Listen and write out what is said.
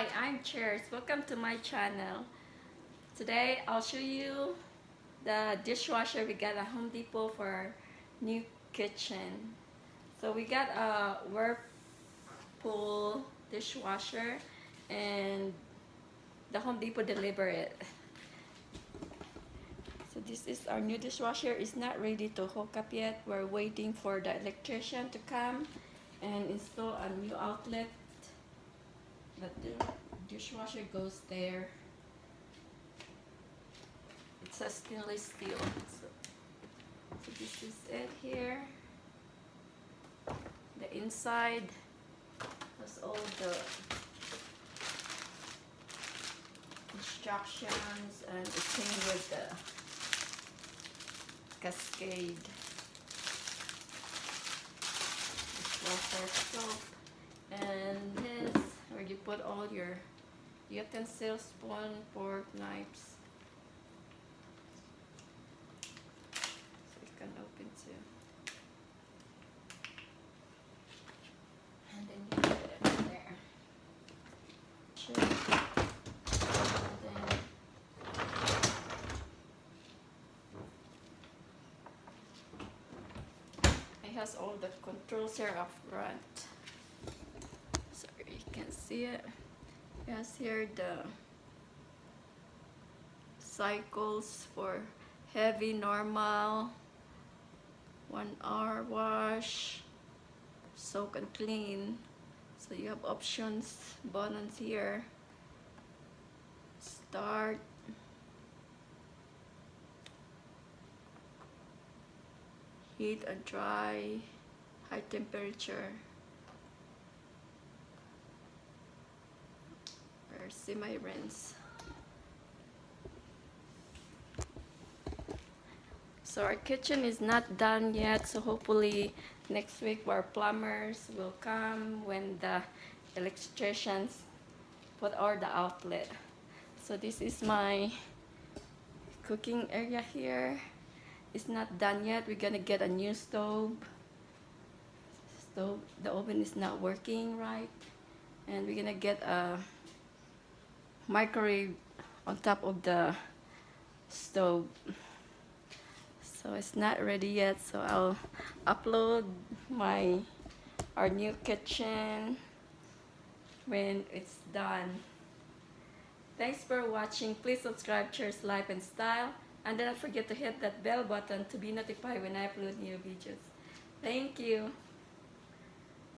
Hi, I'm Cheers. Welcome to my channel. Today I'll show you the dishwasher we got at Home Depot for our new kitchen. So we got a Whirlpool dishwasher and the Home Depot delivered it. So this is our new dishwasher. It's not ready to hook up yet. We're waiting for the electrician to come and install a new outlet. But the dishwasher goes there. It's a stainless steel. So this is it here. The inside has all the instructions and it came with the cascade dishwasher soap. And this where you put all your utensils, spoon, fork, knives. So you can open too. And then you put it in there. And then it has all the controls here up front. Sorry, you can see it. It has here the cycles for heavy, normal, 1 hour wash, soak and clean. So you have options, buttons here. Start, heat and dry, high temperature, or semi-rinse. So our kitchen is not done yet, so hopefully next week our plumbers will come when the electricians put all the outlet. So this is my cooking area here. It's not done yet. We're gonna get a new stove. The oven is not working right, and we're gonna get a microwave on top of the stove. So it's not ready yet, so I'll upload our new kitchen when it's done. Thanks for watching. Please subscribe, Cheers Life and Style, and don't forget to hit that bell button to be notified when I upload new videos. Thank you.